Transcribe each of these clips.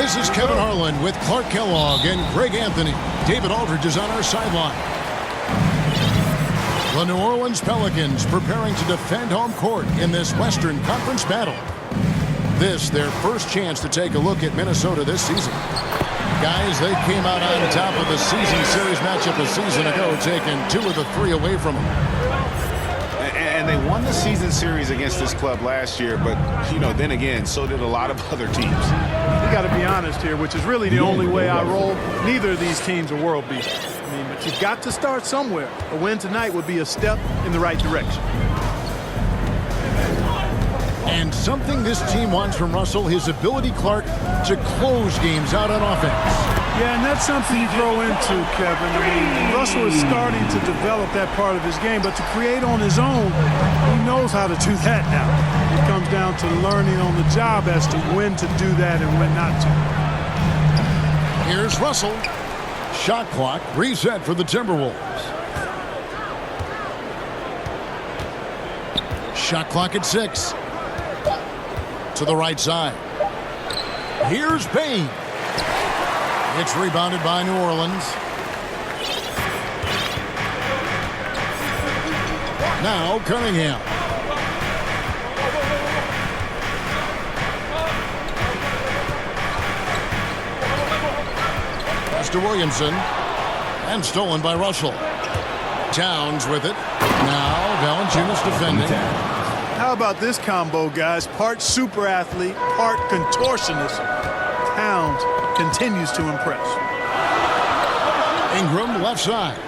This is Kevin Harlan with Clark Kellogg and Greg Anthony. David Aldridge is on our sideline. The New Orleans Pelicans preparing to defend home court in this Western Conference battle. This their first chance to take a look at Minnesota this season. Guys, they came out on top of the season series matchup a season ago, taking 2 of the 3 away from them. And they won the season series against this club last year, but, you know, then again, so did a lot of other teams. We got to be honest here, which is really the only way I roll. Neither of these teams are world beaters. I mean, but you've got to start somewhere. A win tonight would be a step in the right direction. And something this team wants from Russell, his ability, Clark, to close games out on offense. Yeah, and that's something you grow into, Kevin. I mean, Russell is starting to develop that part of his game, but to create on his own, he knows how to do that now. It comes down to learning on the job as to when to do that and when not to. Here's Russell. Shot clock reset for the Timberwolves. Shot clock at 6. To the right side. Here's Payne. It's rebounded by New Orleans. Now Cunningham. Pass to Williamson. And stolen by Russell. Towns with it. Now Valanciunas defending. How about this combo, guys? Part super athlete, part contortionist. Towns continues to impress. Ingram left side.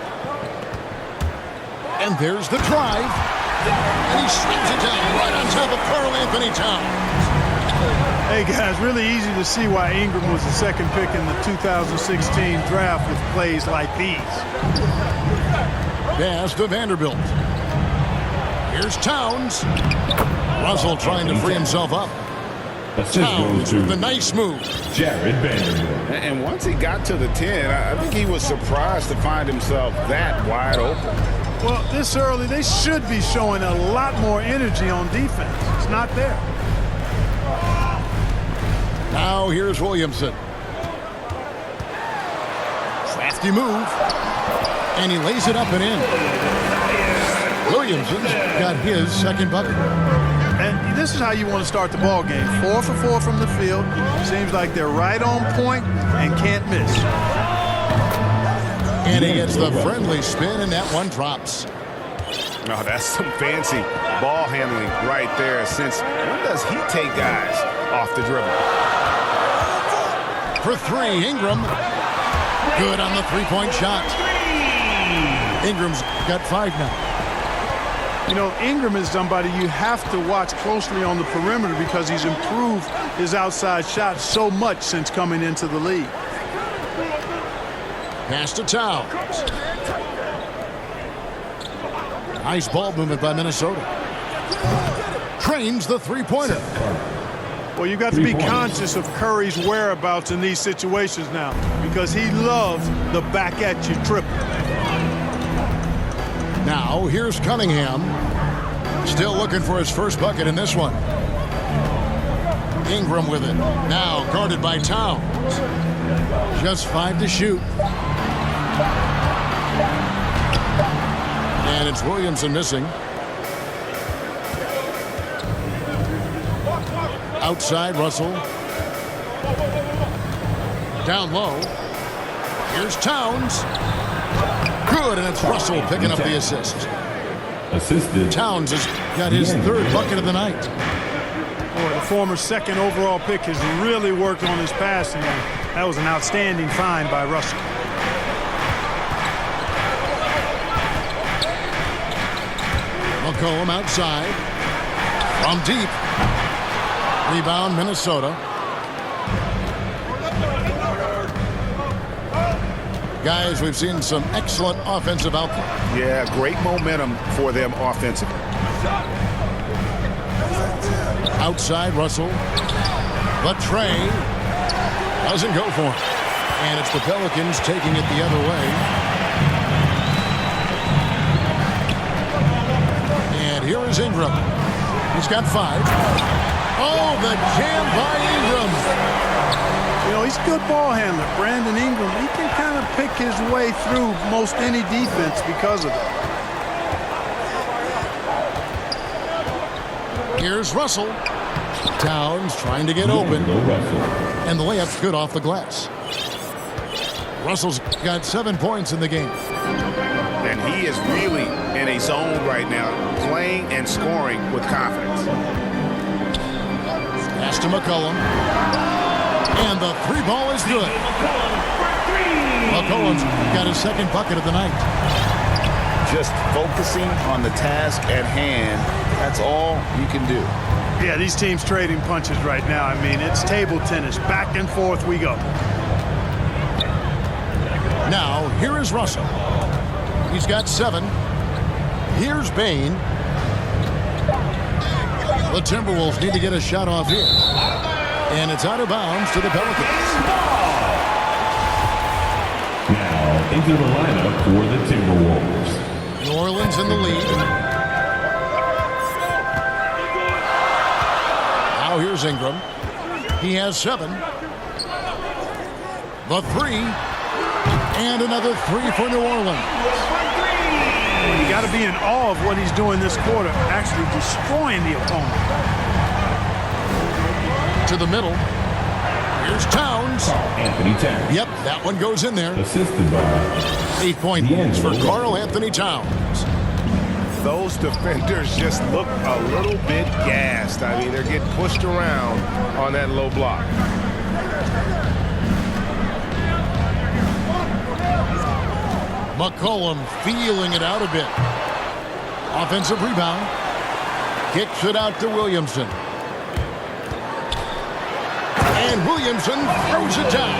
And there's the drive. And he swings it down right on top of Karl Anthony Towns. Hey, guys, really easy to see why Ingram was the second pick in the 2016 draft with plays like these. Pass to Vanderbilt. Here's Towns. Russell trying to free himself up. Towns with a nice move. Jared Vanderbilt. And once he got to the 10, I think he was surprised to find himself that wide open. Well, this early, they should be showing a lot more energy on defense. It's not there. Now here's Williamson. Crafty move. And he lays it up and in. Williamson's got his second bucket. And this is how you want to start the ball game. 4 for 4 from the field. Seems like they're right on point and can't miss. And he gets the friendly spin, and that one drops. No, that's some fancy ball handling right there. Since when does he take guys off the dribble? For 3, Ingram. Good on the three-point shot. Ingram's got 5 now. You know, Ingram is somebody you have to watch closely on the perimeter because he's improved his outside shot so much since coming into the league. Pass to Towns. Nice ball movement by Minnesota. Trains the three-pointer. Well, you've got to be conscious of Curry's whereabouts in these situations now because he loves the back-at-you triple. Now, here's Cunningham. Still looking for his first bucket in this one. Ingram with it. Now guarded by Towns. Just 5 to shoot. And it's Williamson missing. Outside, Russell. Down low. Here's Towns. Good, and it's Russell picking up the assist. Assisted. Towns has got his 3rd bucket of the night. Boy, the former 2nd overall pick has really worked on his passing. That was an outstanding find by Russell. McCollum outside. From deep. Rebound, Minnesota. Guys, we've seen some excellent offensive output. Yeah, great momentum for them offensively. Outside, Russell. But Trey doesn't go for him. And it's the Pelicans taking it the other way. And here is Ingram. He's got 5. Oh, the jam by Ingram. You know, he's good ball handler. Brandon Ingram, he can kind of pick his way through most any defense because of it. Here's Russell. Towns trying to get open. And the layup's good off the glass. Russell's got 7 points in the game. And he is really in a zone right now, playing and scoring with confidence. Pass to McCollum. And the three ball is good. McCollum's got his second bucket of the night. Just focusing on the task at hand, that's all you can do. Yeah, these teams trading punches right now. I mean, it's table tennis. Back and forth we go. Now, here is Russell. He's got 7. Here's Bain. The Timberwolves need to get a shot off here. And it's out of bounds to the Pelicans. Now into the lineup for the Timberwolves. New Orleans in the lead. Now here's Ingram. He has 7. The 3. And another 3 for New Orleans. You got to be in awe of what he's doing this quarter, actually destroying the opponent. To the middle. Here's Towns. Anthony Towns. Yep, that one goes in there. Assisted by 8 points for Karl Anthony Towns. Those defenders just look a little bit gassed. I mean, they're getting pushed around on that low block. McCollum feeling it out a bit. Offensive rebound. Kicks it out to Williamson. And Williamson throws it down.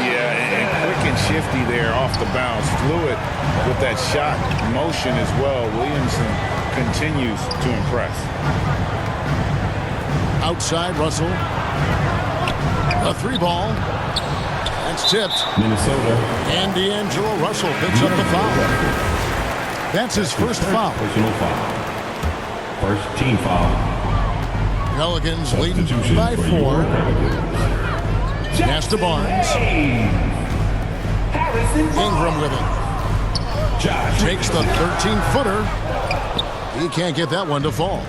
Yeah, and quick and shifty there off the bounce. Fluid with that shot motion as well. Williamson continues to impress. Outside Russell. A 3 ball. That's tipped. Minnesota. And D'Angelo Russell picks up the foul. That's his first foul. Personal foul. First team foul. Pelicans leading by 4. Pass to Barnes. Ingram with it. Takes the 13-footer. He can't get that one to fall.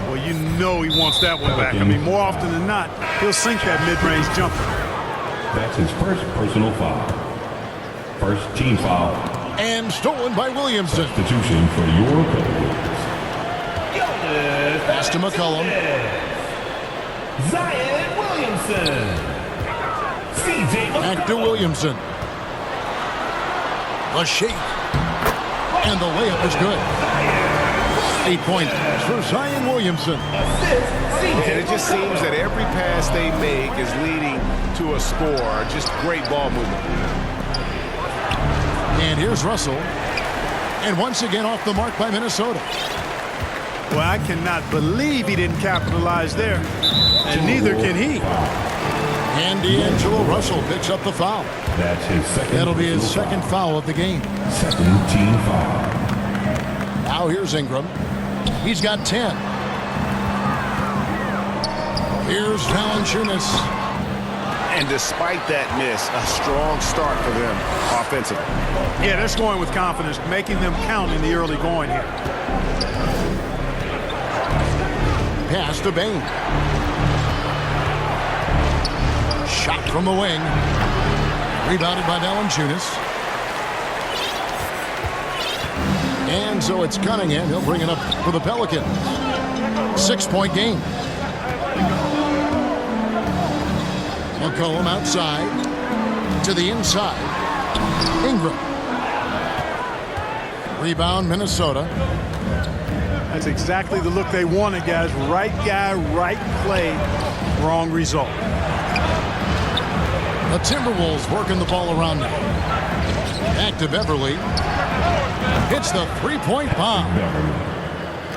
Well, you know he wants that one back. I mean, more often than not, he'll sink that mid-range jumper. That's his first personal foul. First team foul. And stolen by Williamson. Substitution for your Pelicans. Pass to McCollum. Zion Williamson. Back to Williamson. A shake. And the layup is good. 8 points for Zion Williamson. And it just seems that every pass they make is leading to a score. Just great ball movement. And here's Russell. And once again off the mark by Minnesota. Well, I cannot believe he didn't capitalize there. And neither can he. And D'Angelo Russell picks up the foul. That's his second. That'll be his second foul of the game. Second team foul. Now here's Ingram. He's got 10. Here's Valanciunas. And despite that miss, a strong start for them offensively. Yeah, they're scoring with confidence, making them count in the early going here. Pass to Bain. Shot from the wing. Rebounded by Valanciunas. And so it's Cunningham. He'll bring it up for the Pelicans. 6-point game. McCollum outside. To the inside. Ingram. Rebound, Minnesota. That's exactly the look they wanted, guys. Right guy, right play, wrong result. The Timberwolves working the ball around now. Back to Beverly. Hits the three-point bomb.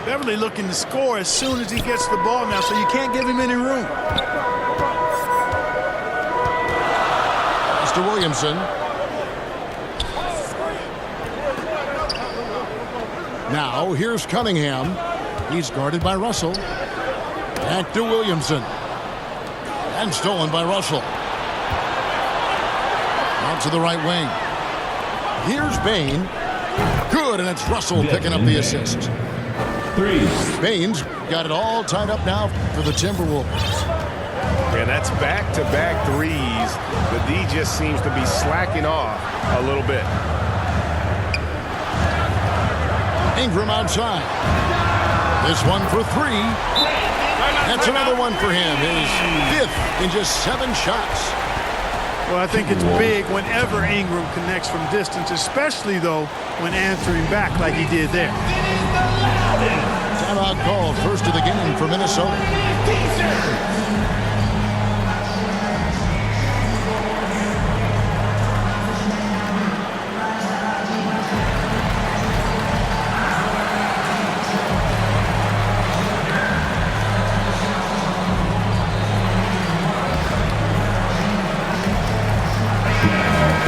Beverly looking to score as soon as he gets the ball now, so you can't give him any room. Mr. Williamson. Now, here's Cunningham. He's guarded by Russell. Back to Williamson. And stolen by Russell. Out to the right wing. Here's Bain. Good, and it's Russell picking up the assist. Bain's got it all tied up now for the Timberwolves. And that's back-to-back threes. The D just seems to be slacking off a little bit. Ingram outside. This one for three. That's another one for him. His fifth in just 7 shots. Well, I think it's big whenever Ingram connects from distance, especially, though, when answering back like he did there. Timeout called. First of the game for Minnesota.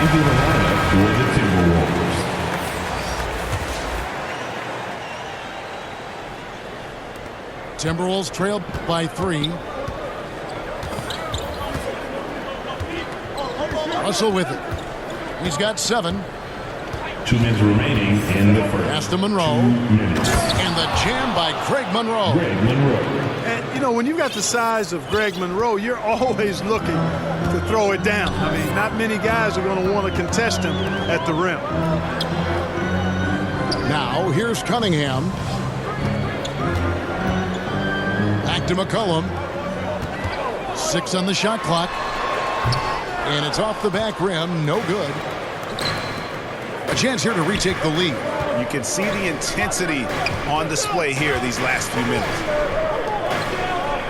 Into the lineup for the Timberwolves. Timberwolves trailed by 3. Russell with it. He's got 7. 2 minutes remaining in the first. Pass to Monroe. 2 minutes. And the jam by Greg Monroe. Greg Monroe. And, you know, when you've got the size of Greg Monroe, you're always looking to throw it down. I mean, not many guys are going to want to contest him at the rim. Now, here's Cunningham. Back to McCollum. 6 on the shot clock. And it's off the back rim. No good. A chance here to retake the lead. You can see the intensity on display here these last few minutes.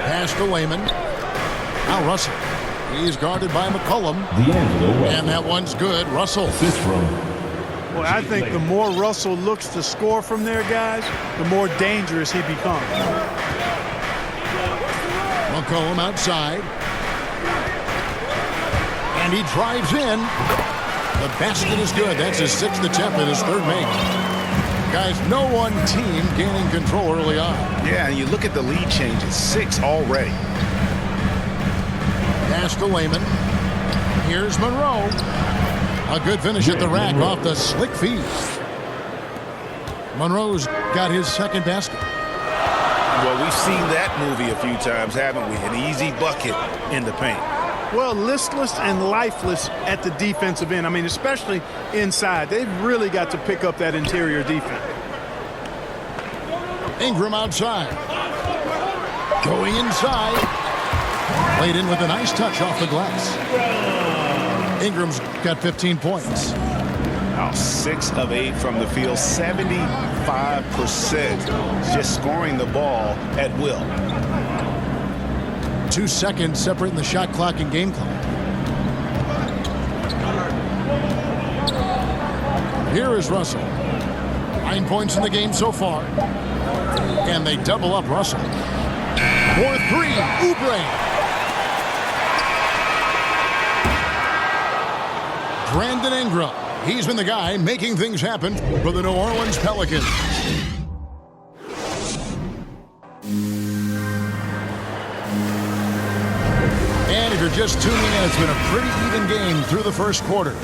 Pass to Layman. Now Russell. He's guarded by McCollum. And that one's good. Russell. Well, I think the more Russell looks to score from there, guys, the more dangerous he becomes. McCollum outside. And he drives in. The basket is good. That's his 6th attempt and his 3rd make. Guys, no one team gaining control early on. Yeah, and you look at the lead change. It's 6 already. Pass to Layman. Here's Monroe. A good finish at the rack off the slick feed. Monroe's got his 2nd basket. Well, we've seen that movie a few times, haven't we? An easy bucket in the paint. Well, listless and lifeless at the defensive end. I mean, especially inside. They've really got to pick up that interior defense. Ingram outside. Going inside. Played in with a nice touch off the glass. Ingram's got 15 points. Now 6 of 8 from the field, 75%. Just scoring the ball at will. 2 seconds separating the shot clock and game clock. Here is Russell. 9 points in the game so far. And they double up Russell. 4-3, Oubre. Brandon Ingram. He's been the guy making things happen for the New Orleans Pelicans. And if you're just tuning in, it's been a pretty even game through the first quarter.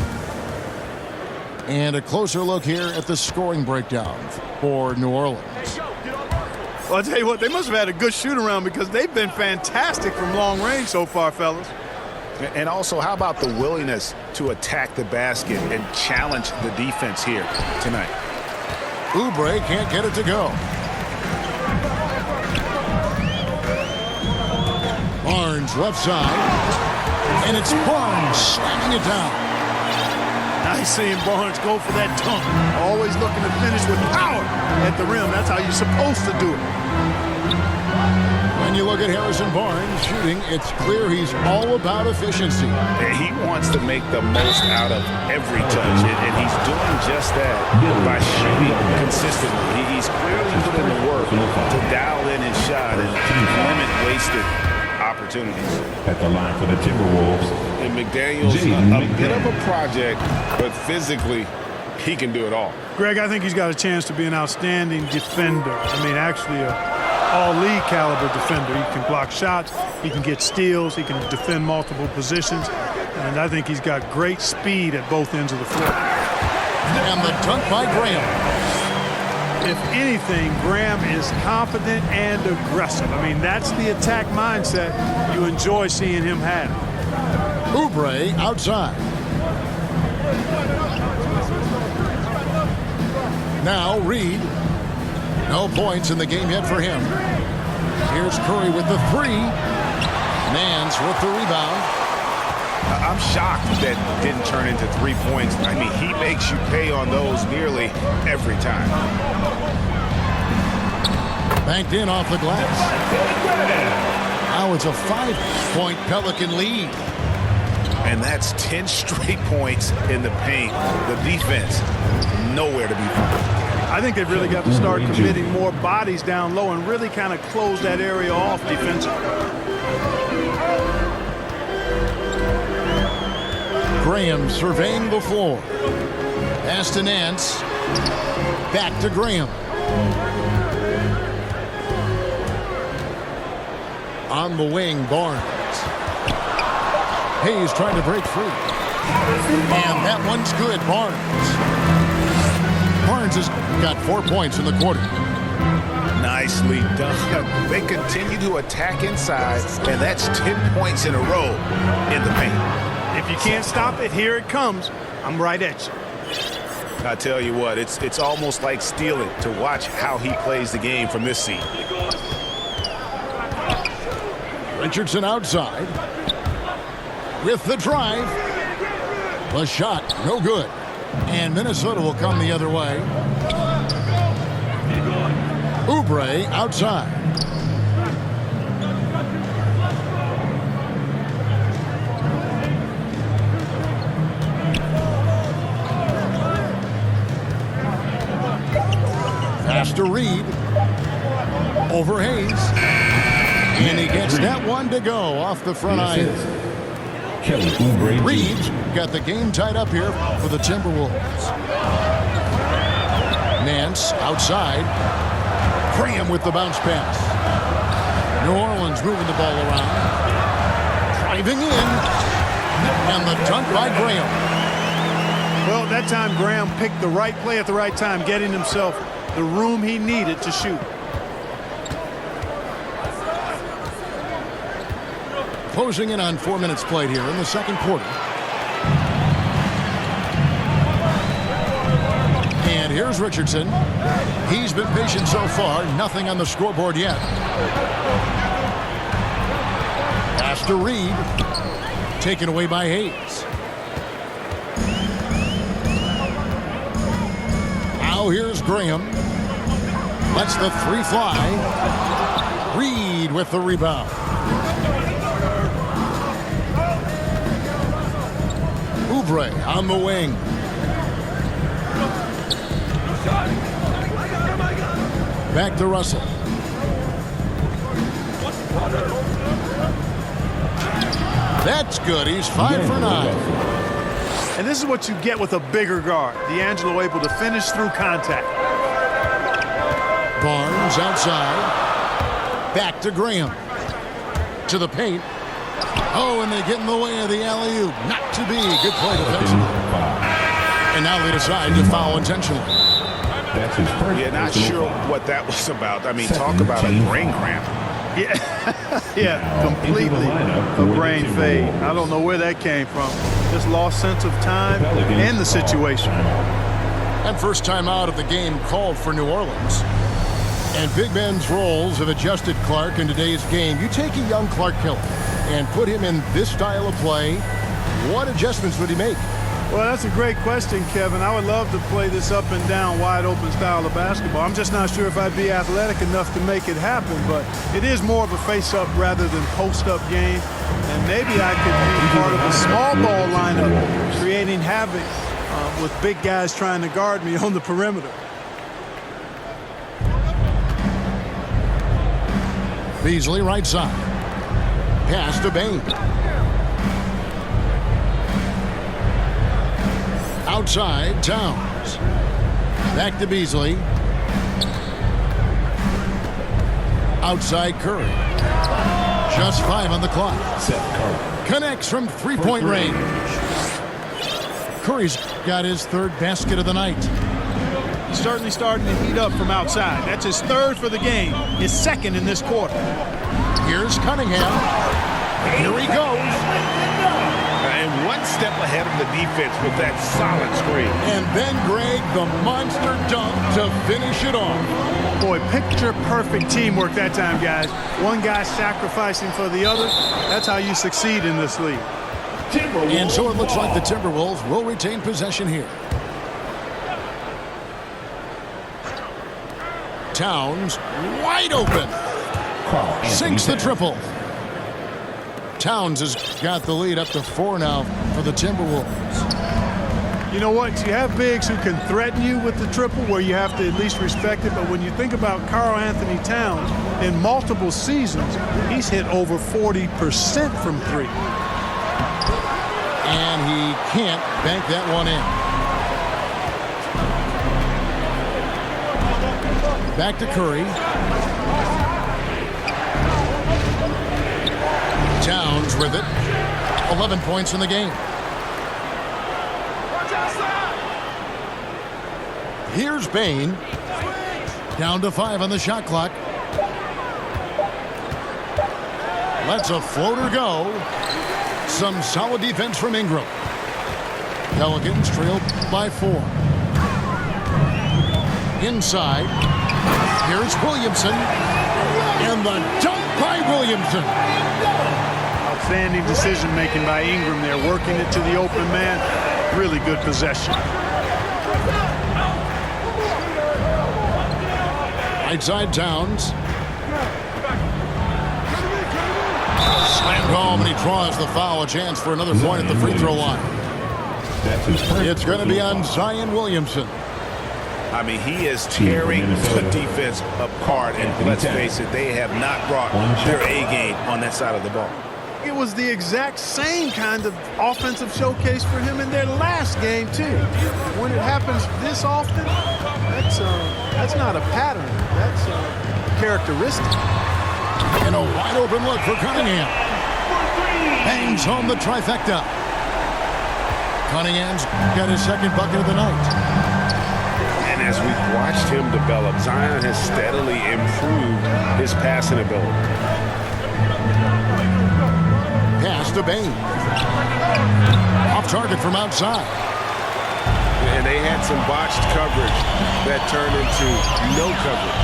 And a closer look here at the scoring breakdown for New Orleans. Well, I'll tell you what, they must have had a good shoot-around because they've been fantastic from long range so far, fellas. And also, how about the willingness to attack the basket and challenge the defense here tonight? Oubre can't get it to go. Barnes left side. And it's Barnes slamming it down. Nice seeing Barnes go for that dunk. Always looking to finish with power at the rim. That's how you're supposed to do it. When you look at Harrison Barnes shooting, it's clear he's all about efficiency. And he wants to make the most out of every touch, and he's doing just that by shooting consistently. He's clearly put in the work to dial in his shot and limit wasted opportunities. At the line for the Timberwolves. And McDaniel's a bit of a project, but physically, he can do it all. Greg, I think he's got a chance to be an outstanding defender. I mean, actually, all-league caliber defender. He can block shots. He can get steals. He can defend multiple positions. And I think he's got great speed at both ends of the floor. And the dunk by Graham. If anything, Graham is confident and aggressive. I mean, that's the attack mindset you enjoy seeing him have. Oubre outside. Now Reed. No points in the game yet for him. Here's Curry with the three. Nance with the rebound. I'm shocked that didn't turn into 3 points. I mean, he makes you pay on those nearly every time. Banked in off the glass. Now it's a 5-point Pelican lead. And that's 10 straight points in the paint. The defense, nowhere to be found. I think they've really got to start committing more bodies down low and really kind of close that area off defensively. Graham surveying the floor. Pass to Nance. Back to Graham. On the wing, Barnes. Hayes trying to break free. And that one's good, Barnes. Barnes has got 4 points in the quarter. Nicely done. They continue to attack inside, and that's 10 points in a row in the paint. If you can't stop it, here it comes. I'm right at you. I tell you what, it's almost like stealing to watch how he plays the game from this seat. Richardson outside. With the drive. The shot, no good. And Minnesota will come the other way. Oubre outside. Pass to Reed. Over Hayes. And he gets that one to go off the front iron. Reed got the game tied up here for the Timberwolves. Nance outside. Graham with the bounce pass. New Orleans moving the ball around. Driving in. And the dunk by Graham. Well, that time Graham picked the right play at the right time, getting himself the room he needed to shoot. Closing in on 4 minutes played here in the second quarter. And here's Richardson. He's been patient so far. Nothing on the scoreboard yet. Pass to Reed. Taken away by Hayes. Now here's Graham. Lets the three fly. Reed with the rebound. Oubre on the wing. Back to Russell. That's good. He's 5 for 9. And this is what you get with a bigger guard. D'Angelo able to finish through contact. Barnes outside. Back to Graham. To the paint. Oh, and they get in the way of the alley-oop. Not to be. Good play defensively. And now they decide to foul intentionally. Yeah, not sure what that was about. I mean, talk about a brain cramp. Yeah, completely a brain fade. I don't know where that came from. Just lost sense of time and the situation. And first time out of the game called for New Orleans. And Big Ben's roles have adjusted Clark in today's game. You take a young Clark Killer and put him in this style of play, what adjustments would he make? Well, that's a great question, Kevin. I would love to play this up and down, wide open style of basketball. I'm just not sure if I'd be athletic enough to make it happen, but it is more of a face-up rather than post-up game. And maybe I could be part of a small ball lineup, creating havoc with big guys trying to guard me on the perimeter. Beasley right side. Pass to Bain. Outside, Towns. Back to Beasley. Outside, Curry. Just 5 on the clock. Seth Curry. Connects from three-point range. Curry's got his third basket of the night. He's certainly starting to heat up from outside. That's his third for the game, his second in this quarter. Here's Cunningham. Here he goes. And one step ahead of the defense with that solid screen. And then Greg, the monster dunk to finish it off. Boy, picture-perfect teamwork that time, guys. One guy sacrificing for the other. That's how you succeed in this league. And so it looks like the Timberwolves will retain possession here. Towns wide open. Sinks the triple. Towns has got the lead up to 4 now for the Timberwolves. You know what? You have bigs who can threaten you with the triple where you have to at least respect it. But when you think about Karl Anthony Towns, in multiple seasons, he's hit over 40% from 3. And he can't bank that one in. Back to Curry. Towns with it. 11 points in the game. Here's Bane. Down to 5 on the shot clock. Lets a floater go. Some solid defense from Ingram. Pelicans trail by 4. Inside. Here's Williamson. And the dunk by Williamson. Outstanding decision-making by Ingram there, working it to the open man. Really good possession. Right side Towns. Slammed home, and he draws the foul. A chance for another point at the free throw line. It's going to be on Zion Williamson. I mean, he is tearing the defense apart, and let's face it, they have not brought their A game on that side of the ball. It was the exact same kind of offensive showcase for him in their last game, too. When it happens this often, that's not a pattern. That's a characteristic. And a wide open look for Cunningham. Bangs home the trifecta. Cunningham's got his second bucket of the night. And as we've watched him develop, Zion has steadily improved his passing ability. Pass to Bane. Off target from outside. And they had some botched coverage that turned into no coverage.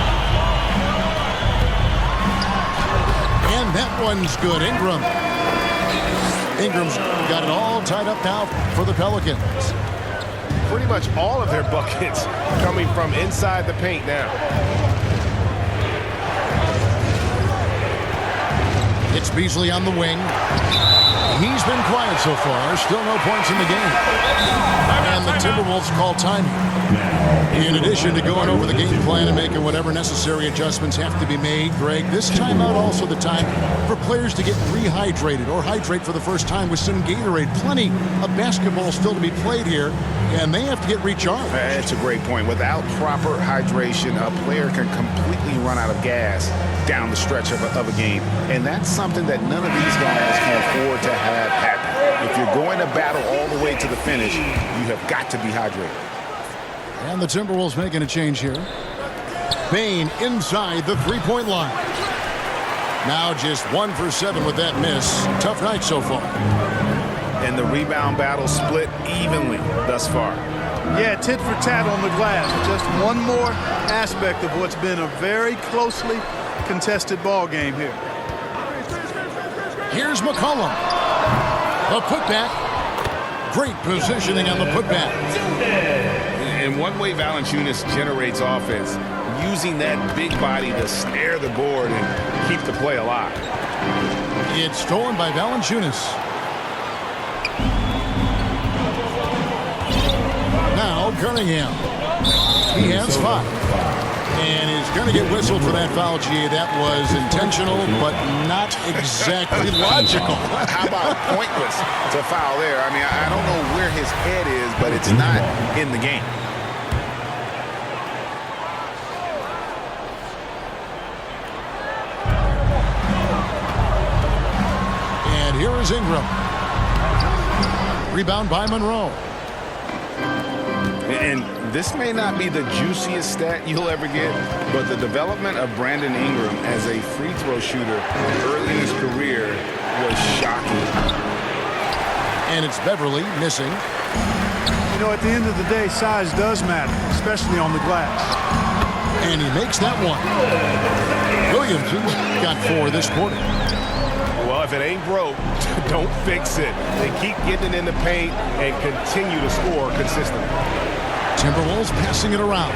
And that one's good. Ingram's got it all tied up now for the Pelicans. Pretty much all of their buckets coming from inside the paint now. It's Beasley on the wing. He's been quiet so far. Still no points in the game. And the Timberwolves call time. In addition to going over the game plan and making whatever necessary adjustments have to be made, Greg, this timeout also the time for players to get rehydrated or hydrate for the first time with some Gatorade. Plenty of basketball still to be played here, and they have to get recharged. That's a great point. Without proper hydration, a player can completely run out of gas down the stretch of a game. And that's something that none of these guys can afford to have happen. If you're going to battle all the way to the finish, you have got to be hydrated. And the Timberwolves making a change here. Bane inside the three-point line. Now just 1 for 7 with that miss. Tough night so far. And the rebound battle split evenly thus far. Yeah, tit for tat on the glass. Just one more aspect of what's been a very closely contested ball game here. Here's McCollum. A putback. Great positioning on the putback. And one way Valanciunas generates offense, using that big body to snare the board and keep the play alive. It's stolen by Valanciunas. Now Cunningham. He has 5. And he's going to get whistled for that foul, G. That was intentional, but not exactly logical. How about pointless to foul there? I mean, I don't know where his head is, but it's not in the game. Here's Ingram. Rebound by Monroe. And this may not be the juiciest stat you'll ever get, but the development of Brandon Ingram as a free throw shooter early in his career was shocking. And it's Beverly missing. You know, at the end of the day, size does matter, especially on the glass. And he makes that one. Williamson's got 4 this quarter. Well, if it ain't broke, don't fix it. They keep getting it in the paint and continue to score consistently. Timberwolves passing it around.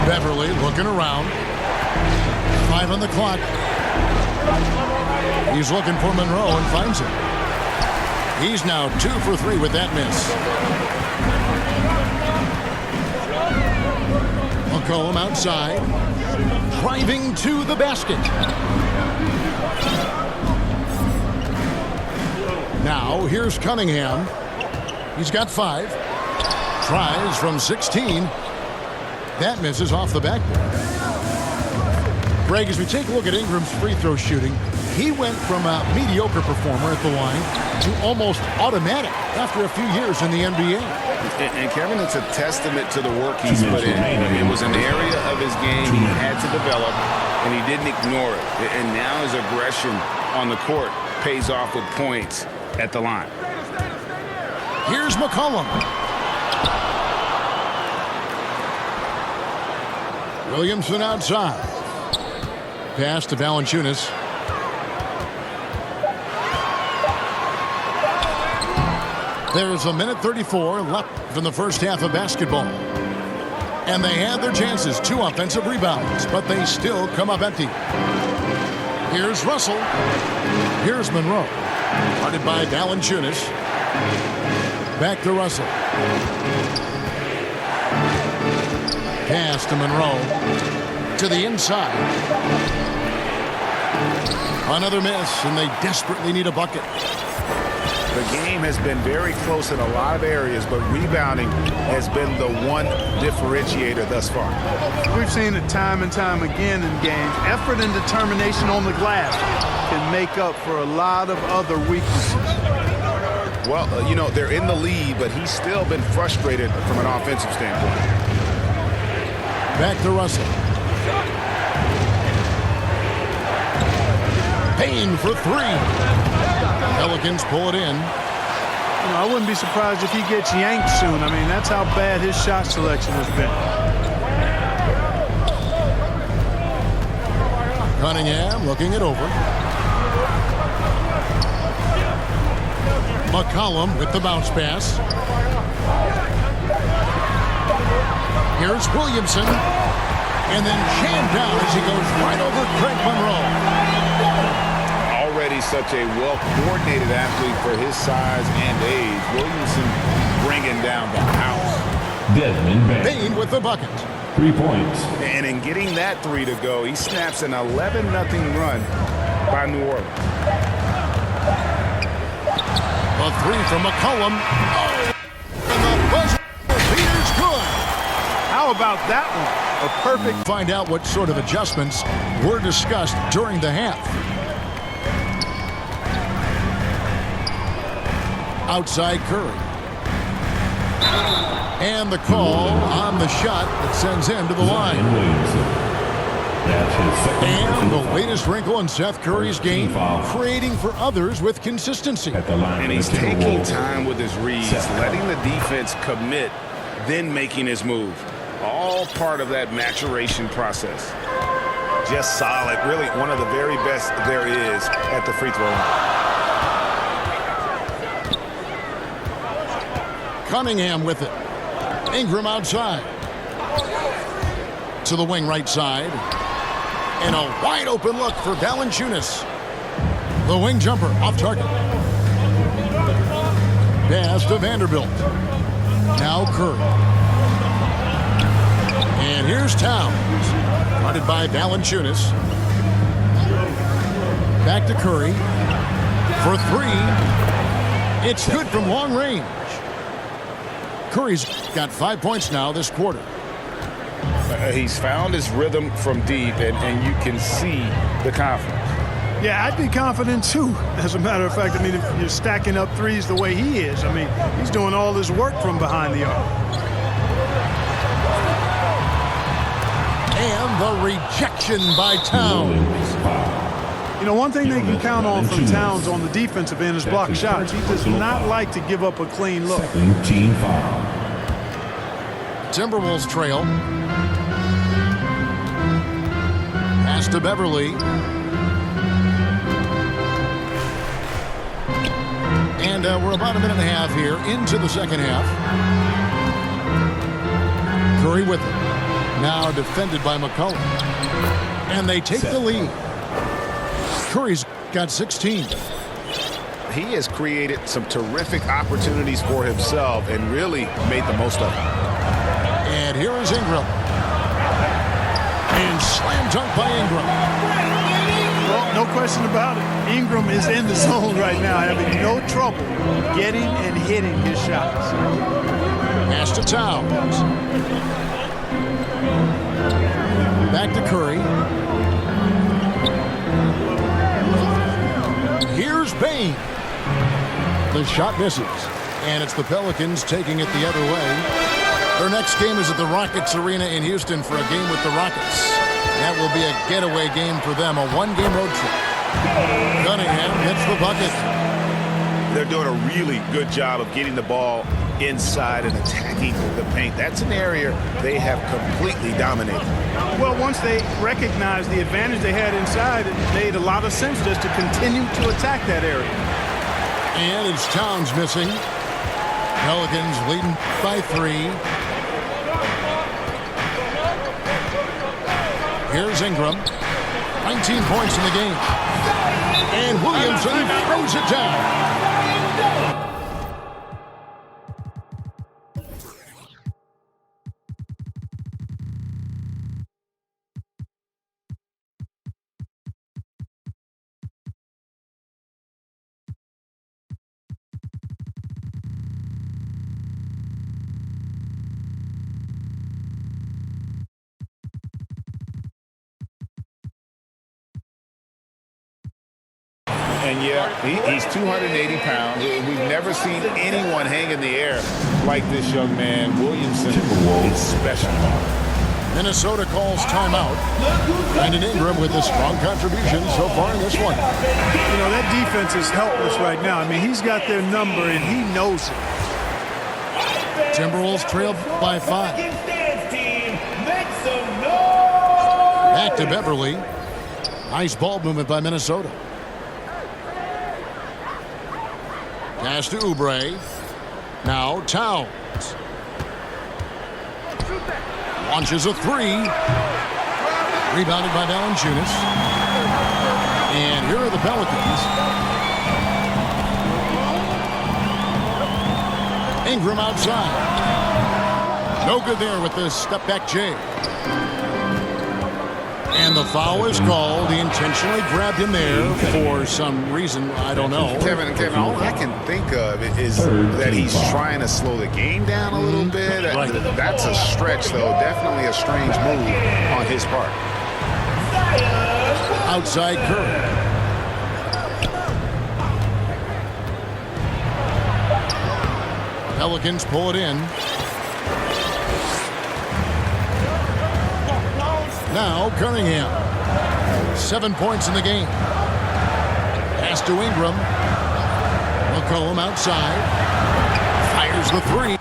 Beverly looking around. 5 on the clock. He's looking for Monroe and finds him. He's now 2 for 3 with that miss. McCollum outside. Driving to the basket. Now, here's Cunningham. He's got 5. Tries from 16. That misses off the backboard. Greg, as we take a look at Ingram's free throw shooting, he went from a mediocre performer at the line to almost automatic after a few years in the NBA. And Kevin, it's a testament to the work he's put in. It was an area of his game he had to develop, and he didn't ignore it. And now his aggression on the court pays off with points at the line. Here's McCollum. Williamson outside. Pass to Valanciunas. There's a minute 34 left in the first half of basketball. And they had their chances. 2 offensive rebounds, but they still come up empty. Here's Russell. Here's Monroe. Guarded by Valanciunas. Back to Russell. Pass to Monroe. To the inside. Another miss, and they desperately need a bucket. The game has been very close in a lot of areas, but rebounding has been the one differentiator thus far. We've seen it time and time again in games. Effort and determination on the glass can make up for a lot of other weaknesses. Well, you know, they're in the lead, but he's still been frustrated from an offensive standpoint. Back to Russell. Payne for 3. Pelicans pull it in. You know, I wouldn't be surprised if he gets yanked soon. I mean, that's how bad his shot selection has been. Cunningham looking it over. McCollum with the bounce pass. Here's Williamson. And then jammed down as he goes right over Craig Monroe. Already such a well-coordinated athlete for his size and age. Williamson bringing down the house. Desmond Bain. Bain with the bucket. 3 points. And in getting that 3 to go, he snaps an 11-0 run by New Orleans. A 3 from McCollum. Oh, and the buzzer beater's good. How about that one? A perfect. Find out what sort of adjustments were discussed during the half. Outside Curry. And the call on the shot that sends him to the line. And the latest wrinkle in Seth Curry's game, creating for others with consistency. And he's taking time with his reads, letting the defense commit, then making his move. All part of that maturation process. Just solid. Really one of the very best there is at the free throw line. Cunningham with it. Ingram outside. To the wing right side. And a wide open look for Valanciunas. The wing jumper off target. Pass to Vanderbilt. Now Curry. And here's Towns. Guarded by Valanciunas. Back to Curry. For 3. It's good from long range. Curry's got 5 points now this quarter. He's found his rhythm from deep, and you can see the confidence. Yeah, I'd be confident too, as a matter of fact. I mean, if you're stacking up threes the way he is, I mean, he's doing all this work from behind the arc. And the rejection by Towns. You know, one thing they can count on from Towns on the defensive end is block shots. He does not like to give up a clean look. Team foul. Timberwolves trail. Pass to Beverly. And we're about a minute and a half here into the second half. Curry with it. Now defended by McCollum. And they take the lead. Curry's got 16. He has created some terrific opportunities for himself and really made the most of them. And here is Ingram. And slam dunk by Ingram. Well, no question about it. Ingram is in the zone right now, having no trouble getting and hitting his shots. Pass to Towns. Back to Curry. Here's Bain. The shot misses. And it's the Pelicans taking it the other way. Their next game is at the Rockets Arena in Houston for a game with the Rockets. That will be a getaway game for them, a one-game road trip. Cunningham hits the bucket. They're doing a really good job of getting the ball inside and attacking the paint. That's an area they have completely dominated. Well, once they recognized the advantage they had inside, it made a lot of sense just to continue to attack that area. And it's Towns missing. Pelicans leading by 3. Here's Ingram. 19 points in the game. And Williamson throws it down. And yeah, he's 280 pounds. We've never seen anyone hang in the air like this young man. Williamson is special. Minnesota calls timeout. Brandon Ingram with a strong contribution so far in this one. You know, that defense is helpless right now. I mean, he's got their number, and he knows it. Timberwolves trail by 5. Back to Beverly. Nice ball movement by Minnesota. Pass to Oubre. Now Towns. Launches a 3. Rebounded by Valanciunas. And here are the Pelicans. Ingram outside. No good there with the step back J. And the foul is called. He intentionally grabbed him there for some reason. I don't know. Kevin, all I can think of is that he's trying to slow the game down a little bit. Right. That's a stretch, though. Definitely a strange move on his part. Outside Curry. Pelicans pull it in. Now Cunningham. 7 points in the game. Pass to Ingram. McCollum outside. Fires the 3.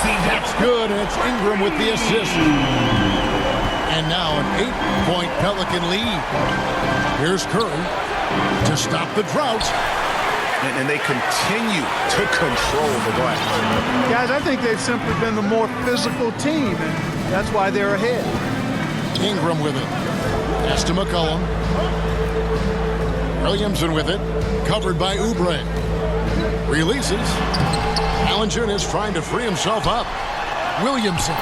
That's good, and it's Ingram with the assist. And now an 8-point Pelican lead. Here's Curry to stop the drought. And they continue to control the glass. Guys, I think they've simply been the more physical team, and that's why they're ahead. Ingram with it. Pass to McCollum. Williamson with it. Covered by Oubre. Releases. Valanciunas trying to free himself up. Williamson.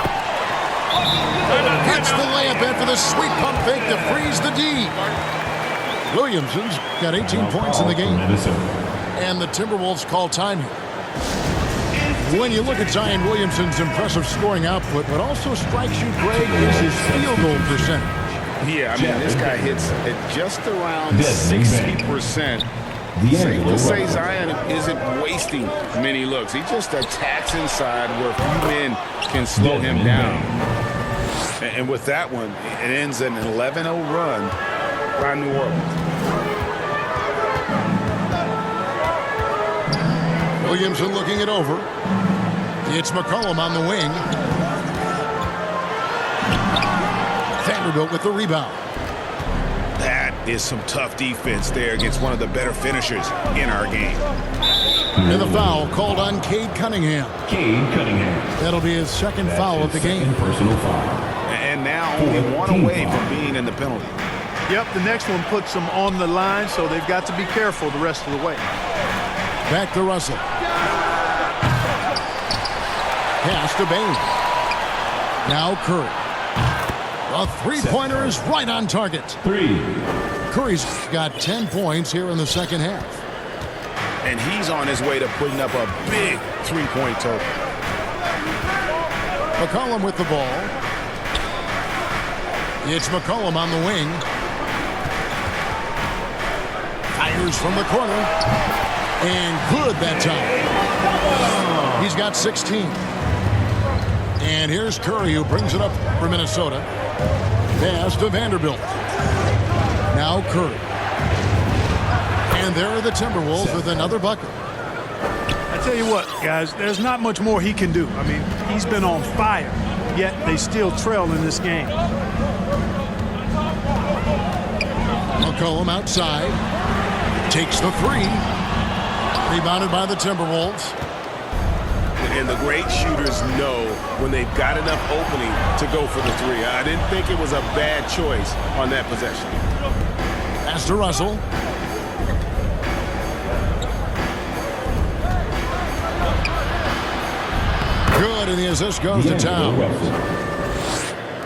Hits the layup after the sweet pump fake to freeze the D. Williamson's got 18 points in the game. And the Timberwolves call time here. When you look at Zion Williamson's impressive scoring output, what also strikes you, Greg, is his field goal percentage. Yeah, I mean, this guy hits at just around 60%. Safe to say Zion isn't wasting many looks. He just attacks inside where few men can slow him down. And with that one, it ends an 11-0 run by New Orleans. Williamson looking it over. It's McCollum on the wing. Vanderbilt with the rebound. That is some tough defense there against one of the better finishers in our game. And the foul called on Cade Cunningham. That'll be his second foul of the game. Personal foul. And now only one away from being in the penalty. Yep, the next one puts them on the line, so they've got to be careful the rest of the way. Back to Russell. Pass to Bain. Now Curry. A three-pointer is right on target. Curry's got 10 points here in the second half. And he's on his way to putting up a big three-point total. McCollum with the ball. It's McCollum on the wing. Fires from the corner. And good that time. He's got 16. And here's Curry, who brings it up for Minnesota. Pass to Vanderbilt. Now Curry. And there are the Timberwolves with another bucket. I tell you what, guys, there's not much more he can do. I mean, he's been on fire, yet they still trail in this game. McCollum outside. Takes the three. Rebounded by the Timberwolves. And the great shooters know when they've got enough opening to go for the three. I didn't think it was a bad choice on that possession. Pass to Russell. Good, and the assist goes to Towns.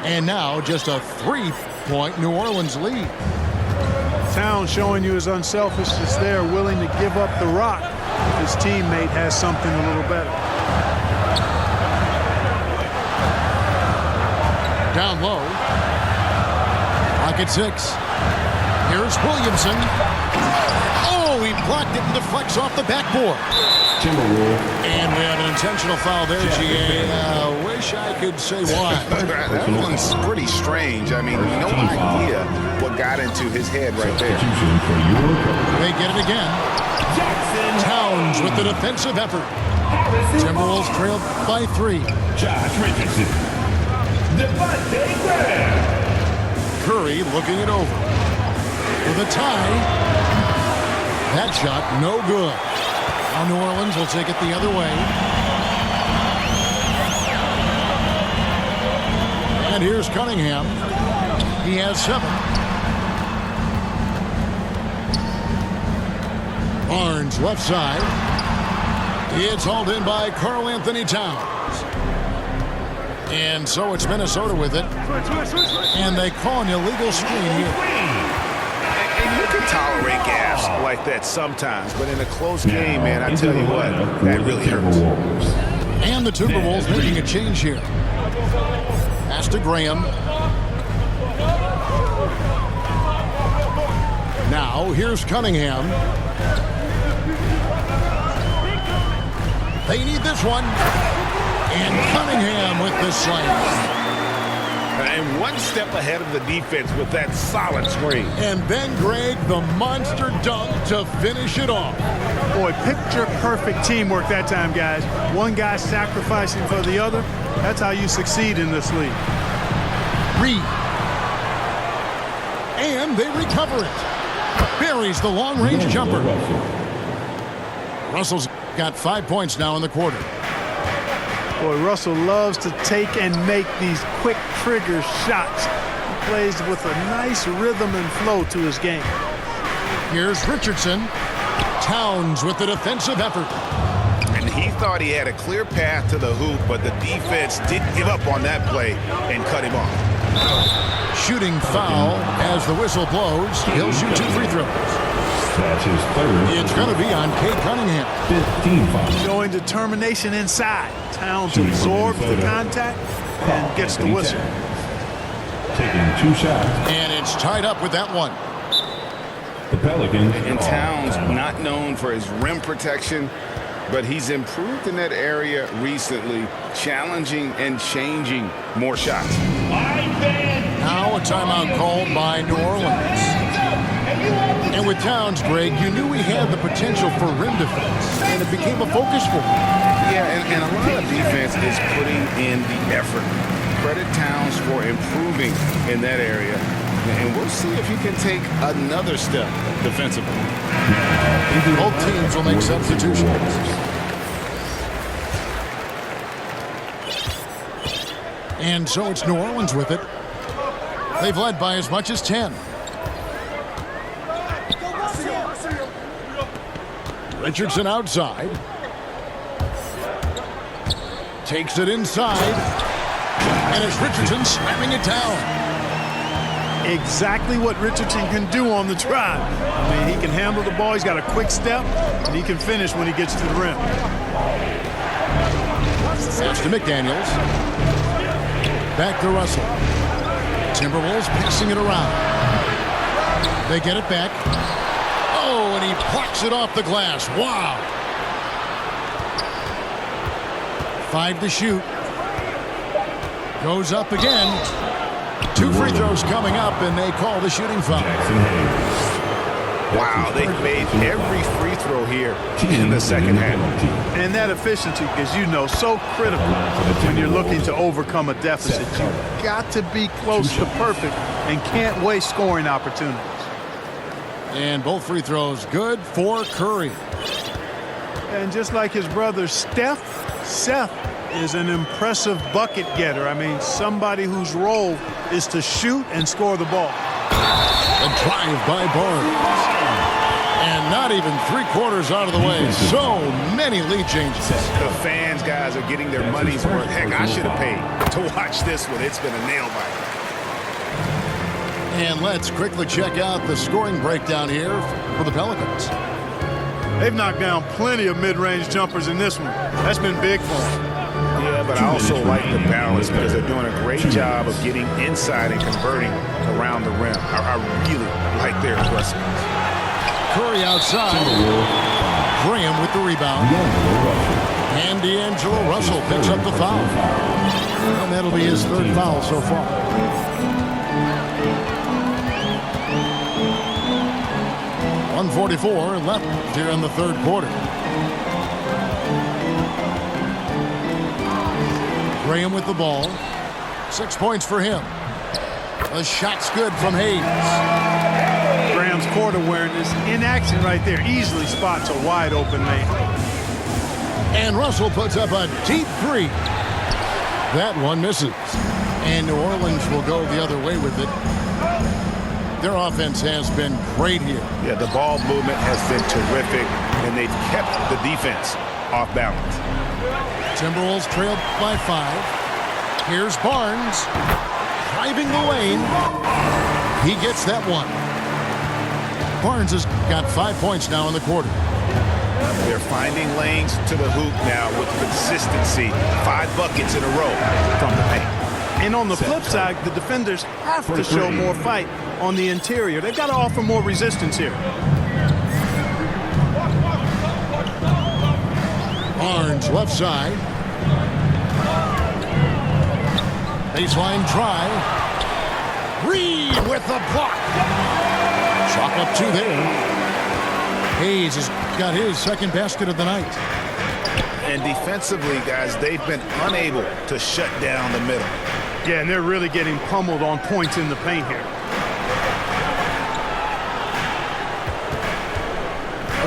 And now just a three-point New Orleans lead. Towns showing you his unselfishness there, willing to give up the rock if his teammate has something a little better. Down low. Pocket 6. Here's Williamson. Oh, he blocked it and deflects off the backboard. And we have an intentional foul there, GA. Wish I could say why. That one's pretty strange. I mean, no idea what got into his head right there. They get it again. Towns with the defensive effort. Timberwolves trailed by 3. Curry looking it over. With a tie. That shot no good. Now New Orleans will take it the other way. And here's Cunningham. He has 7. Barnes left side. It's hauled in by Karl Anthony Towns. And so it's Minnesota with it. And they call an illegal screen here. And you can tolerate gas like that sometimes, but in a close game, man, I tell you what, that really hurts. And the Timberwolves making a change here. Pass to Graham. Now here's Cunningham. They need this one. And Cunningham with the slam. And one step ahead of the defense with that solid screen. And then, Greg, the monster dunk to finish it off. Boy, picture-perfect teamwork that time, guys. One guy sacrificing for the other. That's how you succeed in this league. Reed. And they recover it. Buries the long-range jumper. Russell's got 5 points now in the quarter. Boy, Russell loves to take and make these quick trigger shots. He plays with a nice rhythm and flow to his game. Here's Richardson. Towns with the defensive effort. And he thought he had a clear path to the hoop, but the defense didn't give up on that play and cut him off. Shooting foul as the whistle blows. He'll shoot 2 free throws. That's his third. It's going to be on Cade Cunningham. 15 foul. Showing determination inside. Towns absorbs the contact and gets the whistle. Taking 2 shots. And it's tied up with that one. The Pelicans. And Towns not known for his rim protection, but he's improved in that area recently, challenging and changing more shots. Now a timeout called by New Orleans. And with Towns, Greg, you knew he had the potential for rim defense, and it became a focus for him. Yeah, and a lot of defense is putting in the effort. Credit Towns for improving in that area, and we'll see if he can take another step defensively. Both teams will make substitutions. And so it's New Orleans with it. They've led by as much as 10. Richardson outside. Takes it inside. And it's Richardson slamming it down. Exactly what Richardson can do on the drive. I mean, he can handle the ball. He's got a quick step, and he can finish when he gets to the rim. That's to McDaniels. Back to Russell. Timberwolves passing it around. They get it back. Oh, and he plucks it off the glass. Wow. 5 to shoot. Goes up again. 2 free throws coming up, and they call the shooting foul. Wow, they made every free throw here in the second half. And that efficiency, as you know, so critical when you're looking to overcome a deficit. You've got to be close to perfect and can't waste scoring opportunities. And both free throws good for Curry. And just like his brother Seth is an impressive bucket getter. I mean, somebody whose role is to shoot and score the ball. A drive by Barnes. And not even 3/4 out of the way. So many lead changes. The fans, guys, are getting their money's worth. Heck, I should have paid to watch this one. It's been a nail biter. And let's quickly check out the scoring breakdown here for the Pelicans. They've knocked down plenty of mid-range jumpers in this one. That's been big for them. Yeah, but I also like the balance because they're doing a great job of getting inside and converting around the rim. I really like their aggressiveness. Curry outside. Graham with the rebound. And D'Angelo Russell picks up the foul. And that'll be his 3rd foul so far. .144 left here in the 3rd quarter. Graham with the ball. 6 points for him. The shot's good from Hayes. Graham's court awareness in action right there. Easily spots a wide open man. And Russell puts up a deep 3. That one misses. And New Orleans will go the other way with it. Their offense has been great here. Yeah, the ball movement has been terrific, and they've kept the defense off balance. Timberwolves trailed by 5. Here's Barnes. Driving the lane. He gets that one. Barnes has got 5 points now in the quarter. They're finding lanes to the hoop now with consistency. 5 buckets in a row from the paint. And on the flip side, the defenders have to show more fight on the interior. They've got to offer more resistance here. Barnes left side. Baseline try. Reed with the block. Chalk up 2 there. Hayes has got his 2nd basket of the night. And defensively, guys, they've been unable to shut down the middle. Yeah, and they're really getting pummeled on points in the paint here.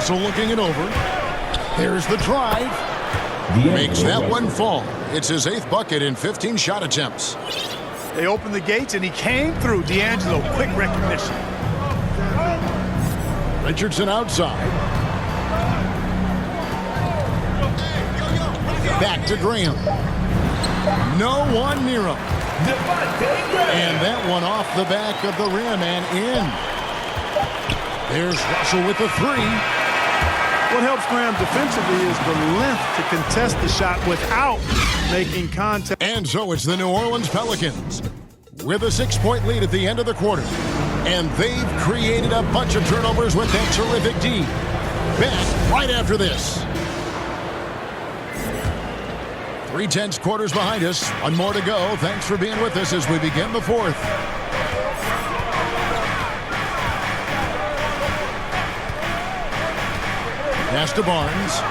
So looking it over. Here's the drive. Makes that one fall. It's his 8th bucket in 15 shot attempts. They opened the gates, and he came through. D'Angelo, quick recognition. Richardson outside. Back to Graham. No one near him. And that one off the back of the rim and in. There's Russell with the three. What helps Graham defensively is the length to contest the shot without making contact. And so it's the New Orleans Pelicans with a 6-point lead at the end of the quarter. And they've created a bunch of turnovers with that terrific D. Back right after this. 3/10 quarters behind us. One more to go. Thanks for being with us as we begin the fourth. Pass to Barnes.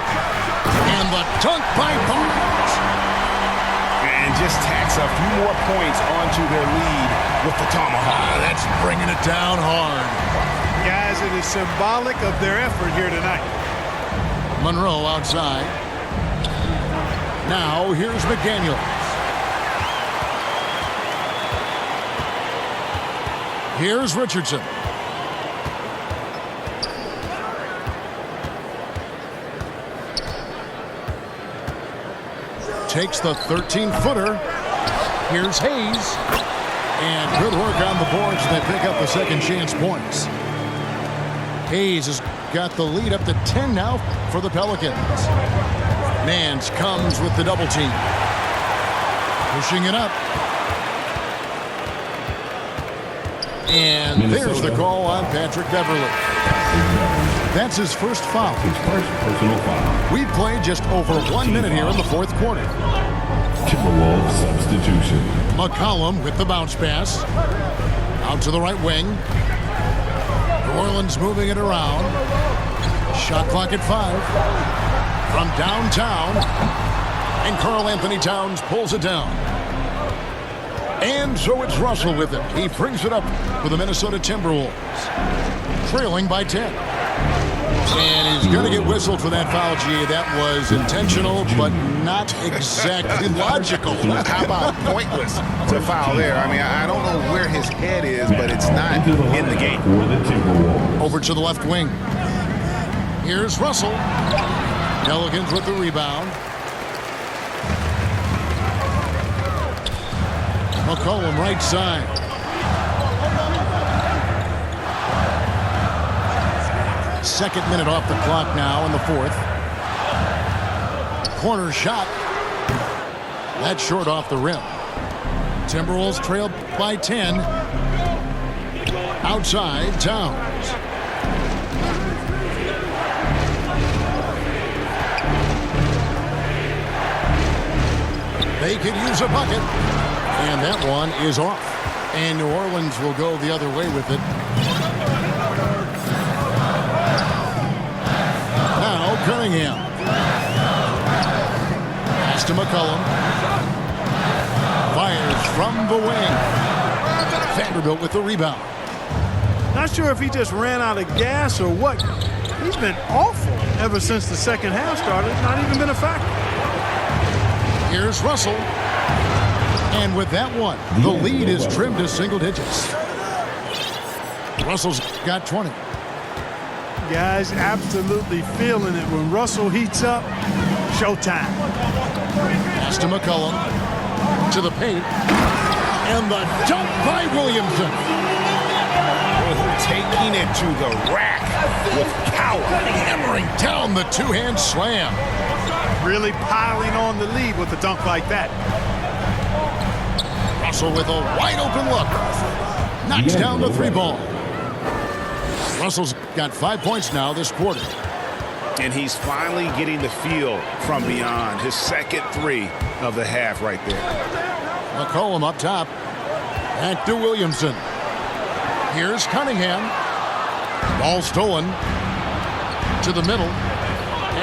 And the dunk by Barnes. And just tacks a few more points onto their lead with the tomahawk. That's bringing it down hard. Guys, it is symbolic of their effort here tonight. Monroe outside. Now here's McDaniels. Here's Richardson. Takes the 13-footer. Here's Hayes. And good work on the boards. They pick up the second chance points. Hayes has got the lead up to 10 now for the Pelicans. Mans comes with the double team. Pushing it up. And there's the call on Patrick Beverly. That's his first foul. His first personal foul. We played just over 1 minute here in the fourth quarter. Timberwolves substitution. McCollum with the bounce pass. Out to the right wing. New Orleans moving it around. Shot clock at 5. From downtown. And Karl Anthony Towns pulls it down. And so it's Russell with it. He brings it up for the Minnesota Timberwolves. Trailing by 10. And he's going to get whistled for that foul, G. That was intentional, but not exactly logical. How about pointless to foul there? I mean, I don't know where his head is, but it's not in the game. For the Timberwolves. Over to the left wing. Here's Russell. Pelicans with the rebound. McCollum right side. Second minute off the clock now in the fourth. Corner shot. That's short off the rim. Timberwolves trailed by 10. Outside, Towns. They could use a bucket. And that one is off. And New Orleans will go the other way with it. Now Cunningham. Pass to McCollum. Fires from the wing. Vanderbilt with the rebound. Not sure if he just ran out of gas or what. He's been awful ever since the second half started. Not even been a factor. Here's Russell. And with that one, the lead is trimmed to single digits. Russell's got 20. Guys absolutely feeling it when Russell heats up. Showtime. Pass to McCollum. To the paint. And the dunk by Williamson. Taking it to the rack with power. Hammering down the two-hand slam. Really piling on the lead with a dunk like that. Russell with a wide-open look. Knocks down the three ball. Russell's got 5 points now this quarter. And he's finally getting the feel from beyond. His second three of the half right there. McCollum up top. Back to Williamson. Here's Cunningham. Ball stolen. To the middle.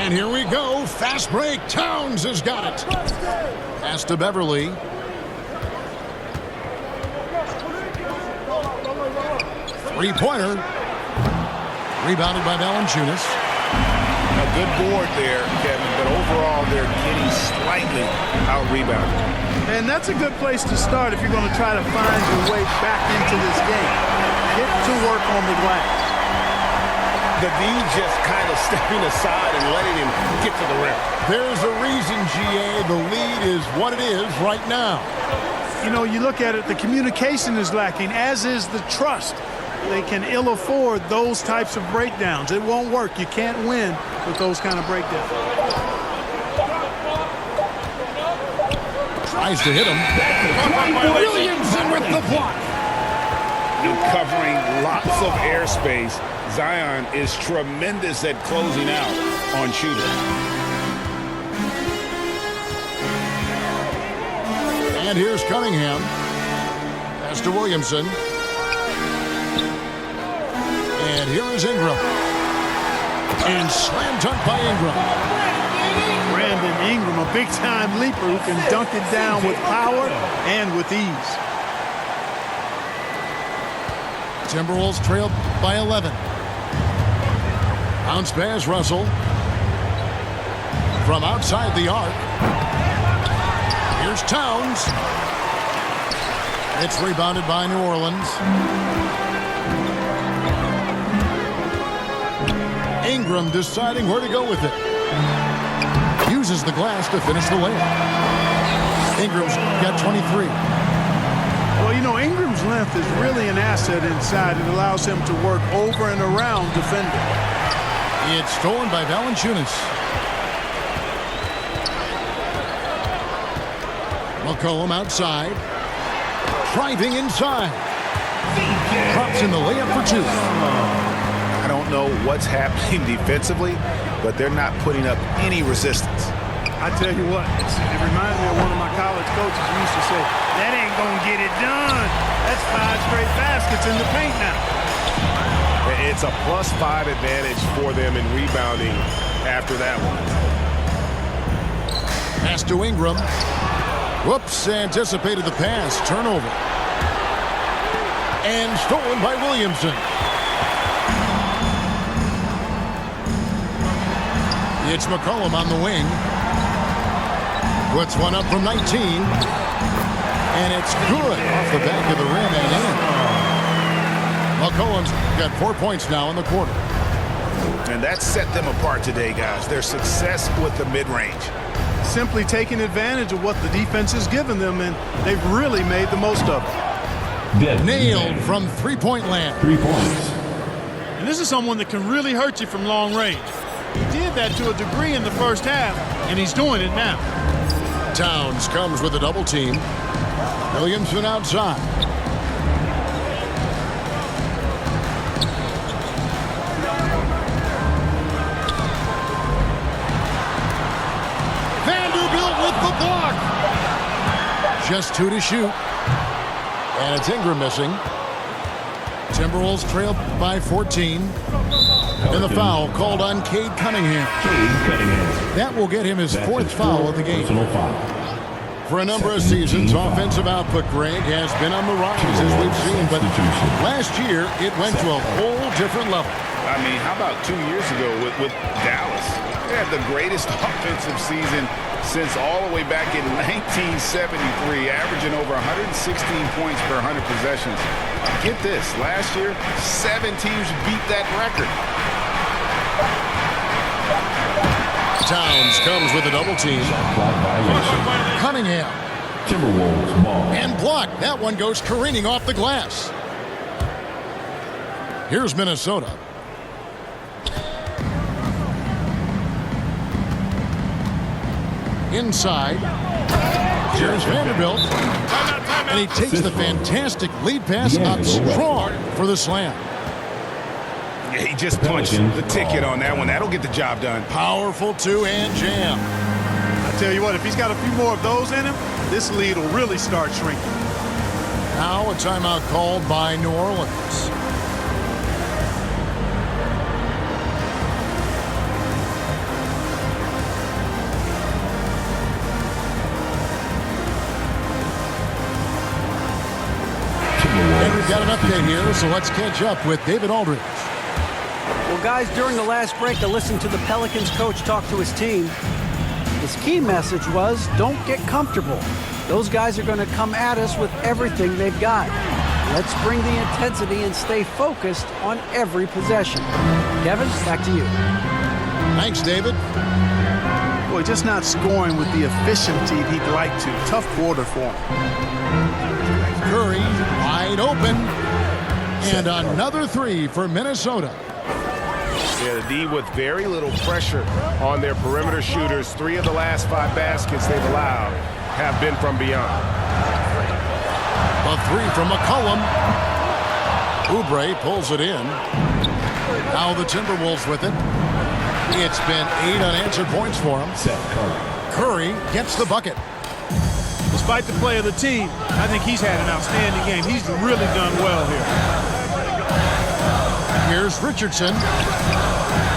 And here we go. Fast break. Towns has got it. Pass to Beverly. Three-pointer. Rebounded by Valanciunas. A good board there, Kevin, but overall they're getting slightly out-rebounded. And that's a good place to start if you're going to try to find your way back into this game. Get to work on the glass. The D just kind of stepping aside and letting him get to the rim. There's a reason, GA. The lead is what it is right now. You know, you look at it, the communication is lacking, as is the trust. They can ill afford those types of breakdowns. It won't work. You can't win with those kind of breakdowns. Tries to hit him. Williamson with the block. Covering lots of airspace. Zion is tremendous at closing out on shooters. And here's Cunningham. Pass to Williamson. And here is Ingram. And slam dunk by Ingram. Brandon Ingram, a big-time leaper who can dunk it down with power and with ease. Timberwolves trail by 11. Bounce pass, Russell. From outside the arc. Here's Towns. It's rebounded by New Orleans. Ingram deciding where to go with it. Uses the glass to finish the layup. Ingram's got 23. Well, you know, Ingram's length is really an asset inside. It allows him to work over and around defender. It's stolen by Valanciunas. McCollum outside. Driving inside. Drops in the layup for two. I don't know what's happening defensively, but they're not putting up any resistance. I tell you what, it reminds me of one of my college coaches who used to say, that ain't gonna get it done. That's 5 straight baskets in the paint now. It's a +5 advantage for them in rebounding after that one. Pass to Ingram. Whoops, anticipated the pass. Turnover. And stolen by Williamson. It's McCollum on the wing. Puts one up from 19. And it's good off the back of the rim and in. McCollum's got 4 points now in the quarter. And that set them apart today, guys. Their success with the mid-range. Simply taking advantage of what the defense has given them, and they've really made the most of it. Nailed from three-point land. 3 points. And this is someone that can really hurt you from long range. He did that to a degree in the first half, and he's doing it now. Towns comes with a double team. Williamson outside. Vanderbilt with the block. Just 2 to shoot. And it's Ingram missing. Timberwolves trail by 14. And the foul called on Cade Cunningham. That will get him his 4th foul of the game. For a number of seasons, offensive output, Greg, has been on the rise, as we've seen. But last year, it went to a whole different level. I mean, how about 2 years ago with Dallas? They had the greatest offensive season since all the way back in 1973, averaging over 116 points per 100 possessions. Get this, last year, 7 teams beat that record. Towns comes with a double team. Cunningham. Timberwolves ball. And blocked. That one goes careening off the glass. Here's Minnesota. Inside. Here's Vanderbilt. And he takes the fantastic lead pass up strong for the slam. Yeah, he just punched the ticket on that one. That'll get the job done. Powerful two-hand jam. I tell you what, if he's got a few more of those in him, this lead will really start shrinking. Now a timeout called by New Orleans. And we've got an update here, so let's catch up with David Aldridge. Well, guys, during the last break, I listened to the Pelicans coach talk to his team. His key message was, don't get comfortable. Those guys are going to come at us with everything they've got. Let's bring the intensity and stay focused on every possession. Kevin, back to you. Thanks, David. Boy, just not scoring with the efficiency he'd like to. Tough quarter for him. Curry wide open. And another three for Minnesota. Yeah, the D with very little pressure on their perimeter shooters. 3 of the last 5 baskets they've allowed have been from beyond. A three from McCollum. Oubre pulls it in. Now the Timberwolves with it. It's been 8 unanswered points for him. Curry gets the bucket. Despite the play of the team, I think he's had an outstanding game. He's really done well here. Here's Richardson.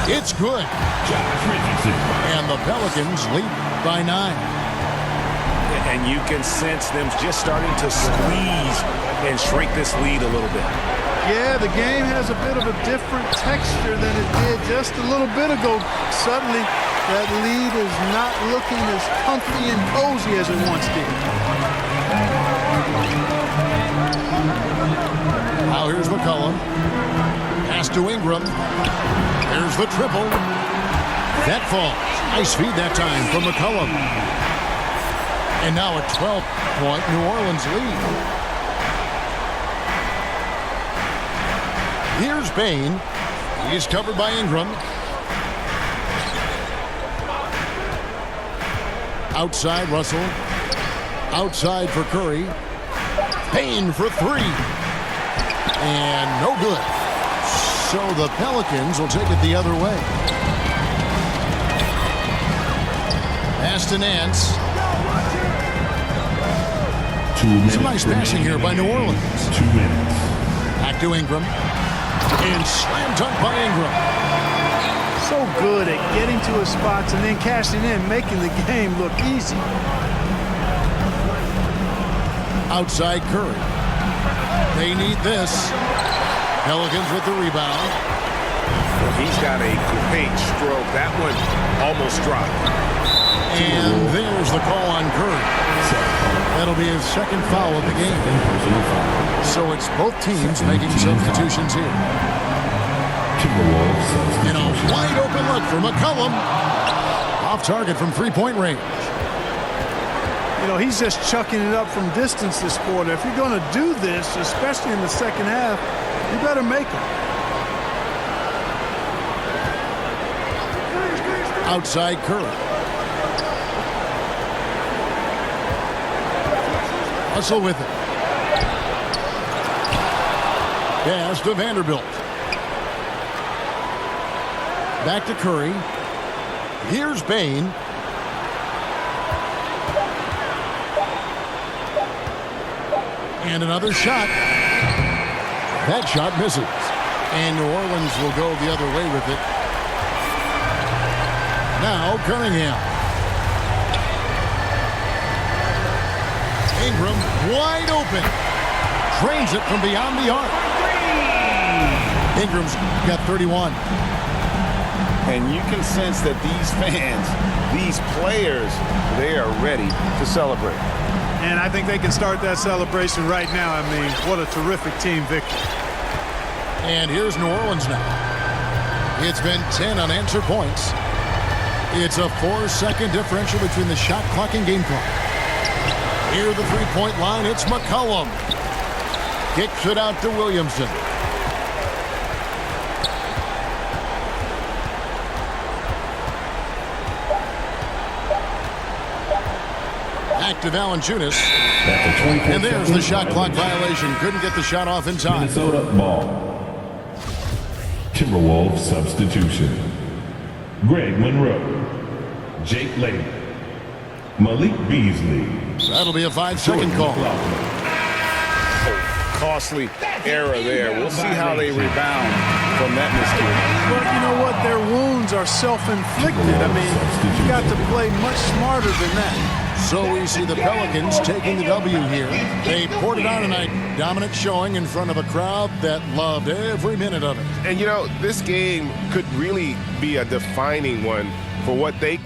It's good. And the Pelicans lead by 9. And you can sense them just starting to squeeze and shrink this lead a little bit. Yeah, the game has a bit of a different texture than it did just a little bit ago. Suddenly, that lead is not looking as comfy and cozy as it once did. Now here's McCollum. Pass to Ingram. There's the triple. That falls. Nice feed that time from McCollum. And now a 12-point New Orleans lead. Here's Bane. He's covered by Ingram. Outside Russell. Outside for Curry. Bane for 3. And no good. So the Pelicans will take it the other way. Pass to Nance. Some nice passing here by New Orleans. 2 minutes. Back to Ingram. And slam dunk by Ingram. So good at getting to his spots and then cashing in, making the game look easy. Outside Curry. They need this. Pelicans with the rebound. Well, he's got a great stroke. That one almost dropped. And there's the call on Curry. That'll be his second foul of the game. So it's both teams making substitutions here. And a wide open look for McCollum. Off target from 3-point range. You know, he's just chucking it up from distance this quarter. If you're going to do this, especially in the second half, you better make it. Outside Curry. Russell with it. Pass to Vanderbilt. Back to Curry. Here's Bane. And another shot. That shot misses. And New Orleans will go the other way with it. Now Cunningham. Ingram wide open. Drains it from beyond the arc. Ingram's got 31. And you can sense that these fans, these players, they are ready to celebrate. And I think they can start that celebration right now. I mean, what a terrific team victory. And here's New Orleans now. It's been 10 unanswered points. It's a 4-second differential between the shot clock and game clock. Near the three-point line, it's McCollum. Kicks it out to Williamson. Back to Valanciunas. And there's the shot clock violation. Couldn't get the shot off in time. Minnesota ball. Timberwolves substitution. Greg Monroe. Jake Layton. Malik Beasley. That'll be a 5-second call. Costly error there. We'll see how they rebound from that miscue. But you know what? Their wounds are self-inflicted. I mean, you got to play much smarter than that. So we see the Pelicans taking the W here. They poured it on tonight. Dominant showing in front of a crowd that loved every minute of it. And, you know, this game could really be a defining one for what they